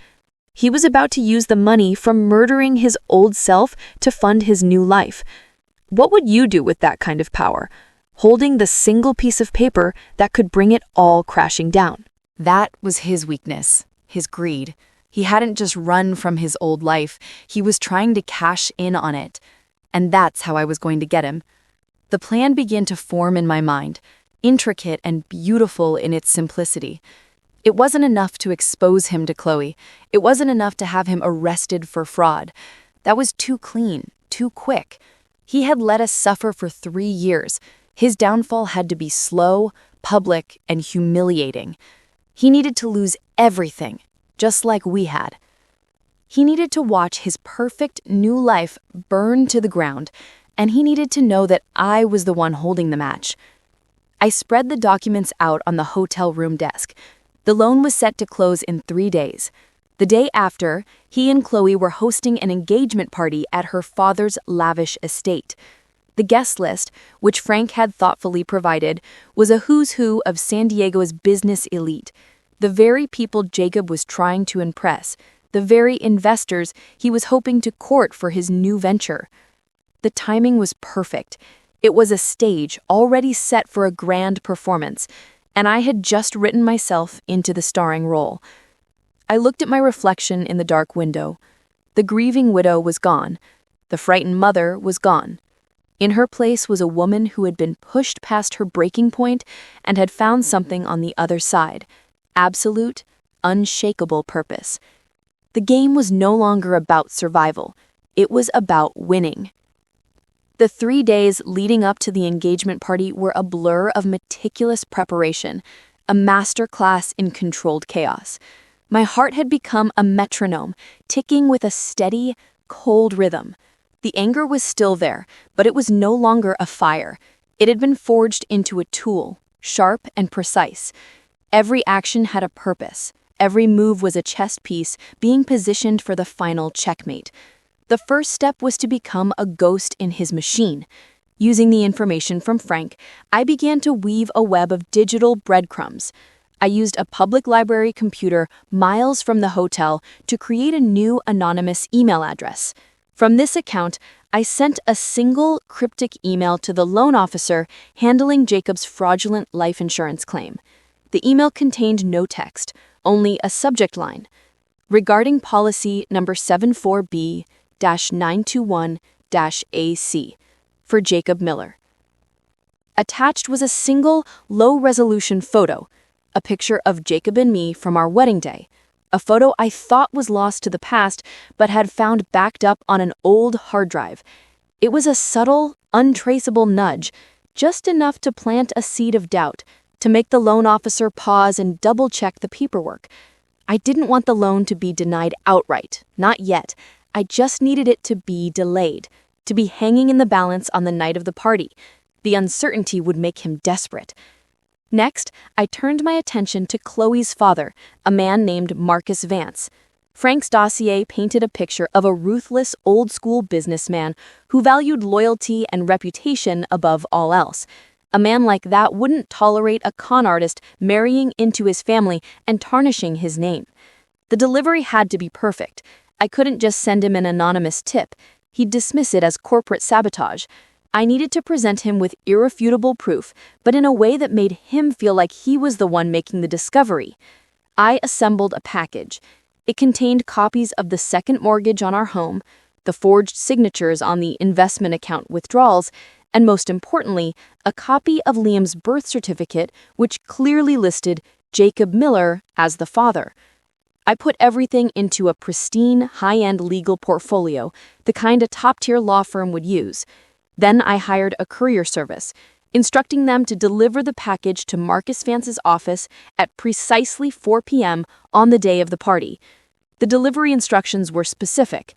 He was about to use the money from murdering his old self to fund his new life. What would you do with that kind of power, holding the single piece of paper that could bring it all crashing down? That was his weakness, his greed. He hadn't just run from his old life, he was trying to cash in on it. And that's how I was going to get him. The plan began to form in my mind, intricate and beautiful in its simplicity. It wasn't enough to expose him to Chloe. It wasn't enough to have him arrested for fraud. That was too clean, too quick. He had let us suffer for 3 years. His downfall had to be slow, public, and humiliating. He needed to lose everything, just like we had. He needed to watch his perfect new life burn to the ground, and he needed to know that I was the one holding the match. I spread the documents out on the hotel room desk. The loan was set to close in 3 days. The day after, he and Chloe were hosting an engagement party at her father's lavish estate. The guest list, which Frank had thoughtfully provided, was a who's who of San Diego's business elite, the very people Jacob was trying to impress, the very investors he was hoping to court for his new venture. The timing was perfect. It was a stage already set for a grand performance, and I had just written myself into the starring role. I looked at my reflection in the dark window. The grieving widow was gone. The frightened mother was gone. In her place was a woman who had been pushed past her breaking point and had found something on the other side. Absolute, unshakable purpose. The game was no longer about survival. It was about winning. The 3 days leading up to the engagement party were a blur of meticulous preparation, a master class in controlled chaos. My heart had become a metronome, ticking with a steady, cold rhythm. The anger was still there, but it was no longer a fire. It had been forged into a tool, sharp and precise. Every action had a purpose. Every move was a chess piece being positioned for the final checkmate. The first step was to become a ghost in his machine. Using the information from Frank, I began to weave a web of digital breadcrumbs. I used a public library computer miles from the hotel to create a new anonymous email address. From this account, I sent a single cryptic email to the loan officer handling Jacob's fraudulent life insurance claim. The email contained no text, only a subject line. Regarding policy number 74B-921-AC for Jacob Miller. Attached was a single, low-resolution photo, a picture of Jacob and me from our wedding day, a photo I thought was lost to the past but had found backed up on an old hard drive. It was a subtle, untraceable nudge, just enough to plant a seed of doubt, to make the loan officer pause and double-check the paperwork. I didn't want the loan to be denied outright, not yet. I just needed it to be delayed, to be hanging in the balance on the night of the party. The uncertainty would make him desperate. Next, I turned my attention to Chloe's father, a man named Marcus Vance. Frank's dossier painted a picture of a ruthless, old-school businessman who valued loyalty and reputation above all else. A man like that wouldn't tolerate a con artist marrying into his family and tarnishing his name. The delivery had to be perfect. I couldn't just send him an anonymous tip. He'd dismiss it as corporate sabotage. I needed to present him with irrefutable proof, but in a way that made him feel like he was the one making the discovery. I assembled a package. It contained copies of the second mortgage on our home, the forged signatures on the investment account withdrawals, and most importantly, a copy of Liam's birth certificate, which clearly listed Jacob Miller as the father. I put everything into a pristine, high-end legal portfolio, the kind a top-tier law firm would use. Then I hired a courier service, instructing them to deliver the package to Marcus Vance's office at precisely 4 p.m. on the day of the party. The delivery instructions were specific.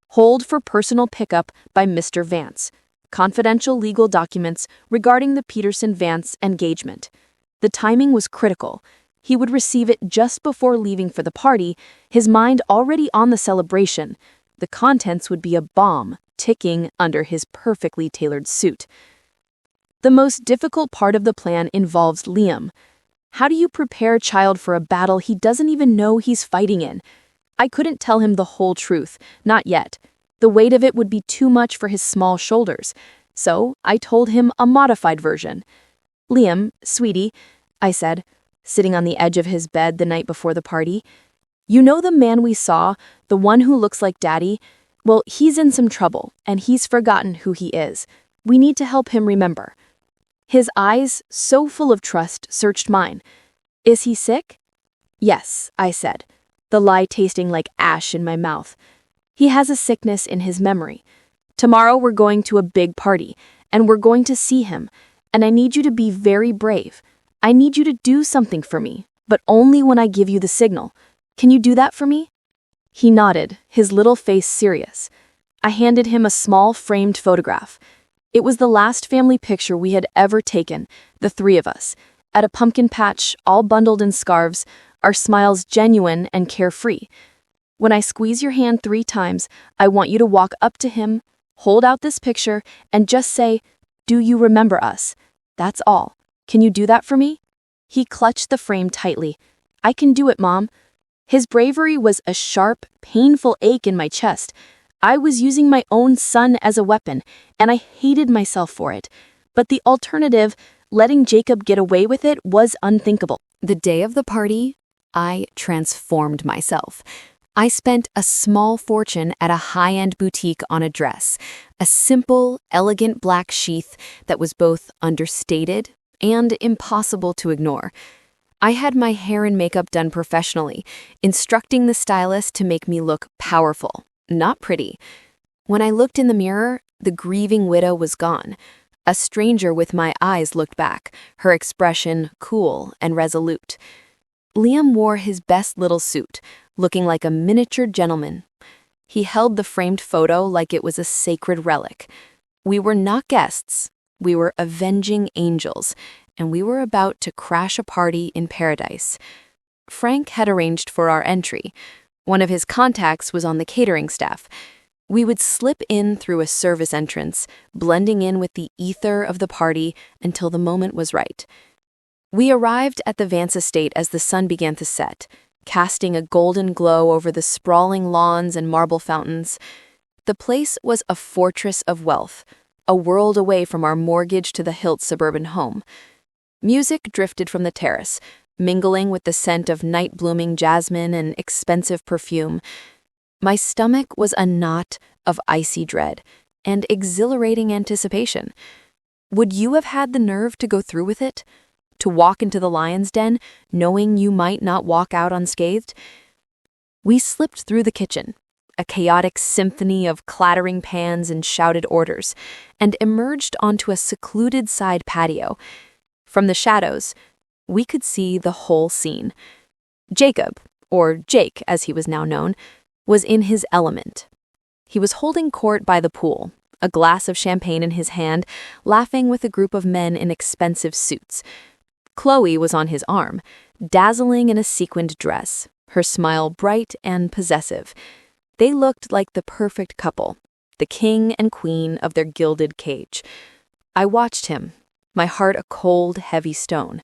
Hold for personal pickup by Mr. Vance. Confidential legal documents regarding the Peterson-Vance engagement. The timing was critical. He would receive it just before leaving for the party, his mind already on the celebration. The contents would be a bomb ticking under his perfectly tailored suit. The most difficult part of the plan involves Liam. How do you prepare a child for a battle he doesn't even know he's fighting in? I couldn't tell him the whole truth, not yet. The weight of it would be too much for his small shoulders. So I told him a modified version. "Liam, sweetie," I said, sitting on the edge of his bed the night before the party. "You know the man we saw, the one who looks like Daddy? Well, he's in some trouble, and he's forgotten who he is. We need to help him remember." His eyes, so full of trust, searched mine. "Is he sick?" "Yes," I said, the lie tasting like ash in my mouth. "He has a sickness in his memory. Tomorrow we're going to a big party, and we're going to see him, and I need you to be very brave. I need you to do something for me, but only when I give you the signal. Can you do that for me?" He nodded, his little face serious. I handed him a small framed photograph. It was the last family picture we had ever taken, the three of us, at a pumpkin patch, all bundled in scarves, our smiles genuine and carefree. "When I squeeze your hand 3 times, I want you to walk up to him, hold out this picture, and just say, 'Do you remember us?' That's all. Can you do that for me?" He clutched the frame tightly. "I can do it, Mom." His bravery was a sharp, painful ache in my chest. I was using my own son as a weapon, and I hated myself for it. But the alternative, letting Jacob get away with it, was unthinkable. The day of the party, I transformed myself. I spent a small fortune at a high-end boutique on a dress, a simple, elegant black sheath that was both understated and impossible to ignore. I had my hair and makeup done professionally, instructing the stylist to make me look powerful, not pretty. When I looked in the mirror, the grieving widow was gone. A stranger with my eyes looked back, her expression cool and resolute. Liam wore his best little suit, looking like a miniature gentleman. He held the framed photo like it was a sacred relic. We were not guests, we were avenging angels, and we were about to crash a party in paradise. Frank had arranged for our entry. One of his contacts was on the catering staff. We would slip in through a service entrance, blending in with the ether of the party until the moment was right. We arrived at the Vance estate as the sun began to set, casting a golden glow over the sprawling lawns and marble fountains. The place was a fortress of wealth, a world away from our mortgage-to-the-hilt suburban home. Music drifted from the terrace, mingling with the scent of night-blooming jasmine and expensive perfume. My stomach was a knot of icy dread and exhilarating anticipation. Would you have had the nerve to go through with it? To walk into the lion's den, knowing you might not walk out unscathed? We slipped through the kitchen, a chaotic symphony of clattering pans and shouted orders, and emerged onto a secluded side patio. From the shadows, we could see the whole scene. Jacob, or Jake as he was now known, was in his element. He was holding court by the pool, a glass of champagne in his hand, laughing with a group of men in expensive suits. Chloe was on his arm, dazzling in a sequined dress, her smile bright and possessive. They looked like the perfect couple, the king and queen of their gilded cage. I watched him, my heart a cold, heavy stone.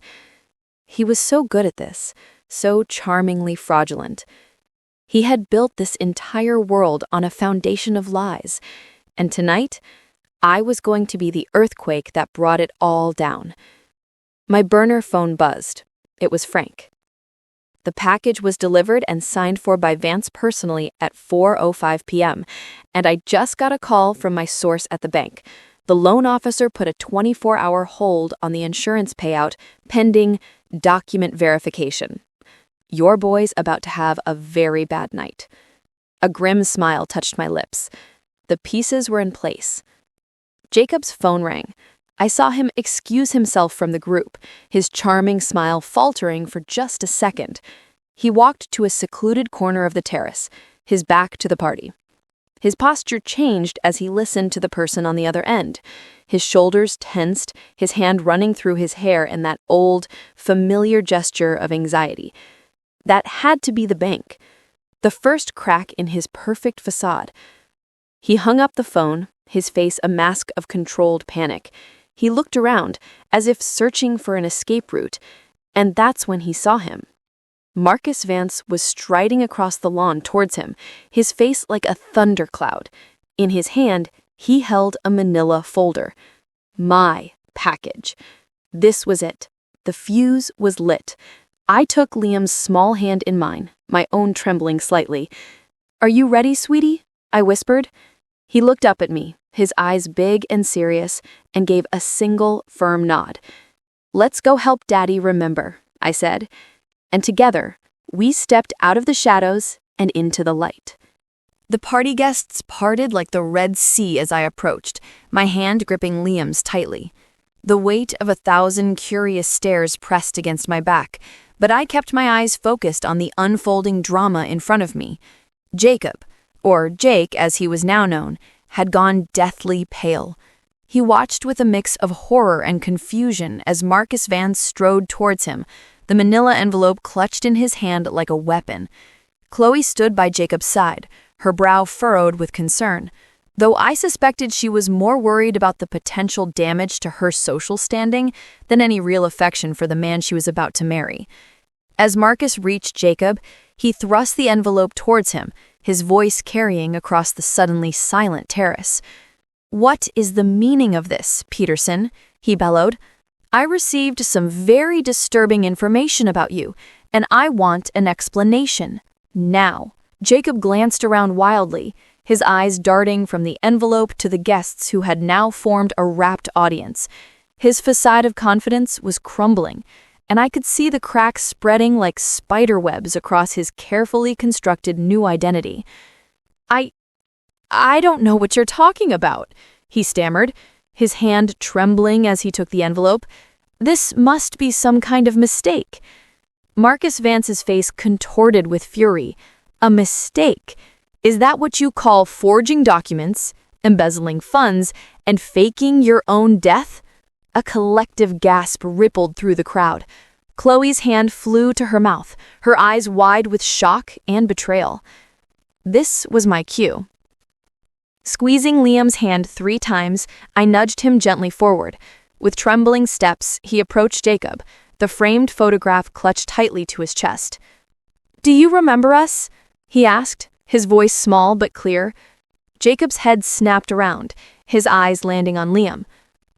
He was so good at this, so charmingly fraudulent. He had built this entire world on a foundation of lies, and tonight, I was going to be the earthquake that brought it all down. My burner phone buzzed. It was Frank. The package was delivered and signed for by Vance personally at 4:05 p.m., and I just got a call from my source at the bank. The loan officer put a 24-hour hold on the insurance payout pending document verification. Your boy's about to have a very bad night. A grim smile touched my lips. The pieces were in place. Jacob's phone rang. I saw him excuse himself from the group, his charming smile faltering for just a second. He walked to a secluded corner of the terrace, his back to the party. His posture changed as he listened to the person on the other end. His shoulders tensed, his hand running through his hair in that old, familiar gesture of anxiety. That had to be the bank, the first crack in his perfect facade. He hung up the phone, his face a mask of controlled panic. He looked around, as if searching for an escape route, and that's when he saw him. Marcus Vance was striding across the lawn towards him, his face like a thundercloud. In his hand, he held a manila folder. My package. This was it. The fuse was lit. I took Liam's small hand in mine, my own trembling slightly. "Are you ready, sweetie?" I whispered. He looked up at me, his eyes big and serious, and gave a single, firm nod. "Let's go help Daddy remember," I said. And together, we stepped out of the shadows and into the light. The party guests parted like the Red Sea as I approached, my hand gripping Liam's tightly. The weight of 1,000 curious stares pressed against my back, but I kept my eyes focused on the unfolding drama in front of me. Jacob, or Jake as he was now known, had gone deathly pale. He watched with a mix of horror and confusion as Marcus Vance strode towards him, the manila envelope clutched in his hand like a weapon. Chloe stood by Jacob's side, her brow furrowed with concern, though I suspected she was more worried about the potential damage to her social standing than any real affection for the man she was about to marry. As Marcus reached Jacob, he thrust the envelope towards him, his voice carrying across the suddenly silent terrace. "What is the meaning of this, Peterson?" he bellowed. "I received some very disturbing information about you, and I want an explanation. Now." Jacob glanced around wildly, his eyes darting from the envelope to the guests who had now formed a rapt audience. His facade of confidence was crumbling, and I could see the cracks spreading like spider webs across his carefully constructed new identity. I don't know what you're talking about, he stammered, his hand trembling as he took the envelope. This must be some kind of mistake. Marcus Vance's face contorted with fury. A mistake? Is that what you call forging documents, embezzling funds, and faking your own death? A collective gasp rippled through the crowd. Chloe's hand flew to her mouth, her eyes wide with shock and betrayal. This was my cue. Squeezing Liam's hand 3 times, I nudged him gently forward. With trembling steps, he approached Jacob, the framed photograph clutched tightly to his chest. "Do you remember us?" he asked, his voice small but clear. Jacob's head snapped around, his eyes landing on Liam.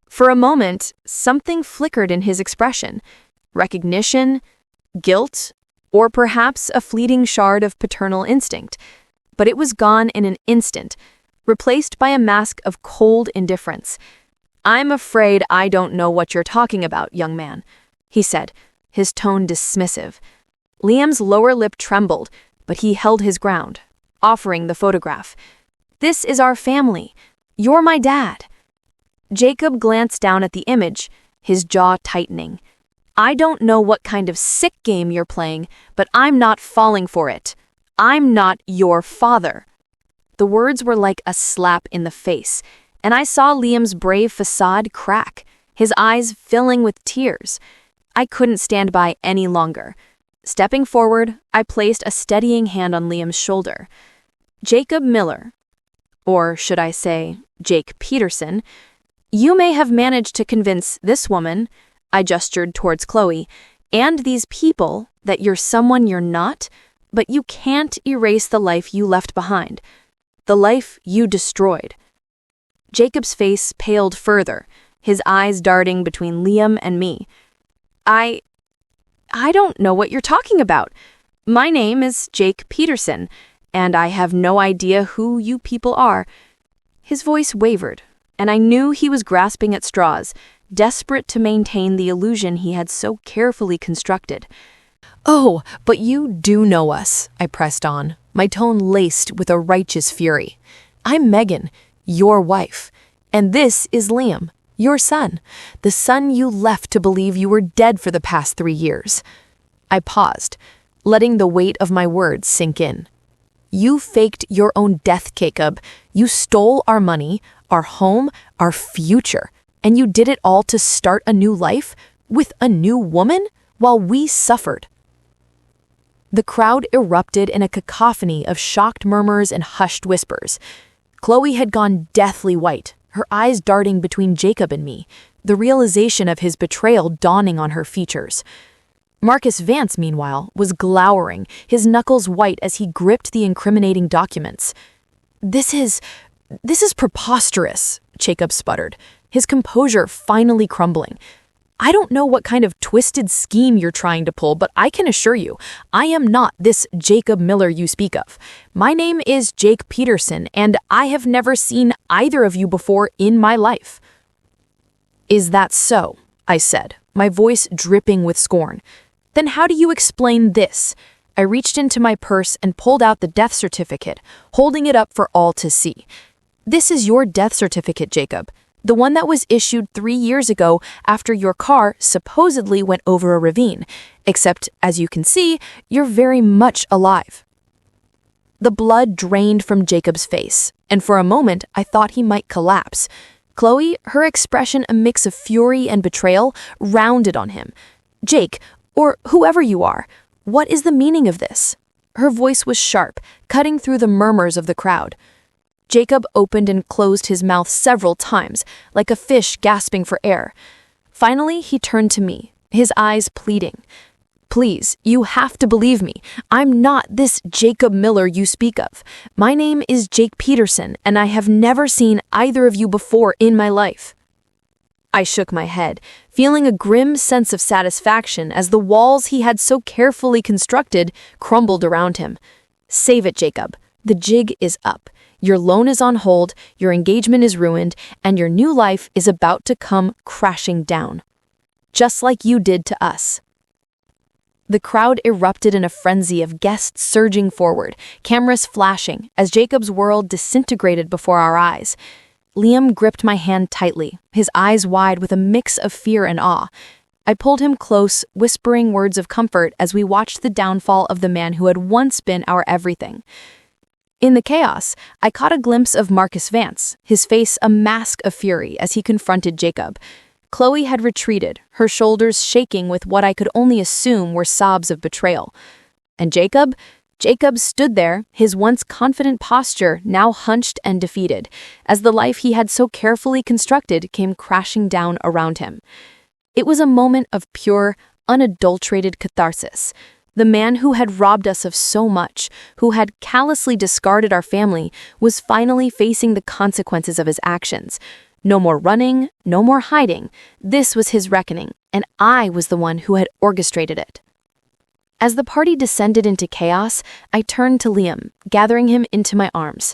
For a moment, something flickered in his expression. Recognition, guilt, or perhaps a fleeting shard of paternal instinct. But it was gone in an instant, replaced by a mask of cold indifference. "I'm afraid I don't know what you're talking about, young man," he said, his tone dismissive. Liam's lower lip trembled, but he held his ground, offering the photograph. "This is our family. You're my dad." Jacob glanced down at the image, his jaw tightening. "I don't know what kind of sick game you're playing, but I'm not falling for it. I'm not your father." The words were like a slap in the face, and I saw Liam's brave facade crack, his eyes filling with tears. I couldn't stand by any longer. Stepping forward, I placed a steadying hand on Liam's shoulder. "Jacob Miller, or should I say, Jake Peterson, you may have managed to convince this woman," I gestured towards Chloe, "and these people that you're someone you're not, but you can't erase the life you left behind, the life you destroyed." Jacob's face paled further, his eyes darting between Liam and me. I don't know what you're talking about. My name is Jake Peterson, and I have no idea who you people are." His voice wavered, and I knew he was grasping at straws, desperate to maintain the illusion he had so carefully constructed. "Oh, but you do know us," I pressed on, my tone laced with a righteous fury. "I'm Megan, your wife, and this is Liam, your son, the son you left to believe you were dead for the past 3 years." I paused, letting the weight of my words sink in. "You faked your own death, Jacob. You stole our money, our home, our future, and you did it all to start a new life with a new woman while we suffered." The crowd erupted in a cacophony of shocked murmurs and hushed whispers. Chloe had gone deathly white, her eyes darting between Jacob and me, the realization of his betrayal dawning on her features. Marcus Vance, meanwhile, was glowering, his knuckles white as he gripped the incriminating documents. This is preposterous," Jacob sputtered, his composure finally crumbling. "I don't know what kind of twisted scheme you're trying to pull, but I can assure you, I am not this Jacob Miller you speak of. My name is Jake Peterson, and I have never seen either of you before in my life." "Is that so?" I said, my voice dripping with scorn. "Then how do you explain this?" I reached into my purse and pulled out the death certificate, holding it up for all to see. "This is your death certificate, Jacob. The one that was issued 3 years ago after your car supposedly went over a ravine. Except, as you can see, you're very much alive." The blood drained from Jacob's face, and for a moment I thought he might collapse. Chloe, her expression a mix of fury and betrayal, rounded on him. "Jake, or whoever you are, what is the meaning of this?" Her voice was sharp, cutting through the murmurs of the crowd. Jacob opened and closed his mouth several times, like a fish gasping for air. Finally, he turned to me, his eyes pleading. "Please, you have to believe me. I'm not this Jacob Miller you speak of. My name is Jake Peterson, and I have never seen either of you before in my life." I shook my head, feeling a grim sense of satisfaction as the walls he had so carefully constructed crumbled around him. Save it, Jacob. The jig is up. Your loan is on hold, your engagement is ruined, and your new life is about to come crashing down. Just like you did to us." The crowd erupted in a frenzy of guests surging forward, cameras flashing, as Jacob's world disintegrated before our eyes. Liam gripped my hand tightly, his eyes wide with a mix of fear and awe. I pulled him close, whispering words of comfort as we watched the downfall of the man who had once been our everything. In the chaos, I caught a glimpse of Marcus Vance, his face a mask of fury as he confronted Jacob. Chloe had retreated, her shoulders shaking with what I could only assume were sobs of betrayal. And Jacob stood there, his once confident posture now hunched and defeated, as the life he had so carefully constructed came crashing down around him. It was a moment of pure, unadulterated catharsis. The man who had robbed us of so much, who had callously discarded our family, was finally facing the consequences of his actions. No more running, no more hiding. This was his reckoning, and I was the one who had orchestrated it. As the party descended into chaos, I turned to Liam, gathering him into my arms.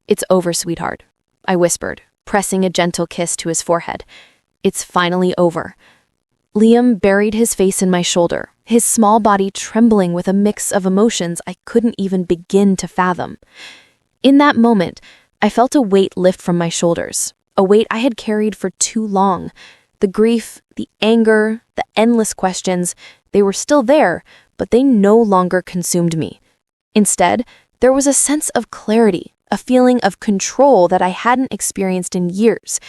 "It's over, sweetheart," I whispered, pressing a gentle kiss to his forehead. "It's finally over." Liam buried his face in my shoulder, his small body trembling with a mix of emotions I couldn't even begin to fathom. In that moment, I felt a weight lift from my shoulders, a weight I had carried for too long. The grief, the anger, the endless questions, they were still there, but they no longer consumed me. Instead, there was a sense of clarity, a feeling of control that I hadn't experienced in years.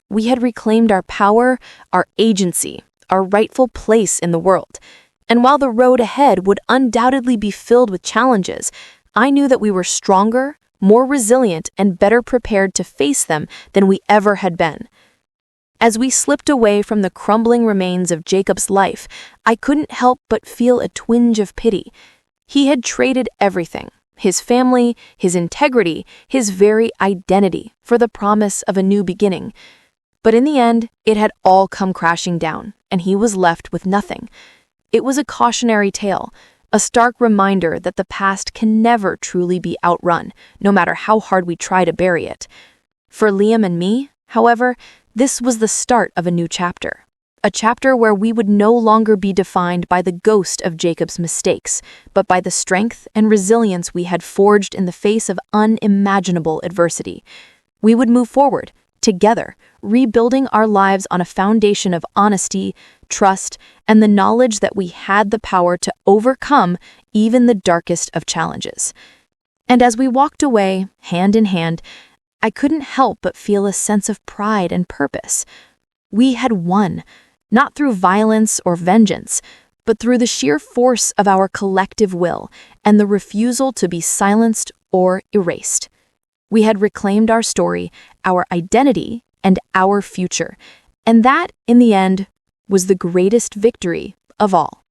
We had reclaimed our power, our agency, our rightful place in the world. And while the road ahead would undoubtedly be filled with challenges, I knew that we were stronger, more resilient, and better prepared to face them than we ever had been. As we slipped away from the crumbling remains of Jacob's life, I couldn't help but feel a twinge of pity. He had traded everything, his family, his integrity, his very identity, for the promise of a new beginning. But in the end, it had all come crashing down, and he was left with nothing. It was a cautionary tale, a stark reminder that the past can never truly be outrun, no matter how hard we try to bury it. For Liam and me, however, this was the start of a new chapter. A chapter where we would no longer be defined by the ghost of Jacob's mistakes, but by the strength and resilience we had forged in the face of unimaginable adversity. We would move forward, together, rebuilding our lives on a foundation of honesty, trust, and the knowledge that we had the power to overcome even the darkest of challenges. And as we walked away, hand in hand, I couldn't help but feel a sense of pride and purpose. We had won, not through violence or vengeance, but through the sheer force of our collective will and the refusal to be silenced or erased. We had reclaimed our story, our identity, and our future, and that, in the end, was the greatest victory of all.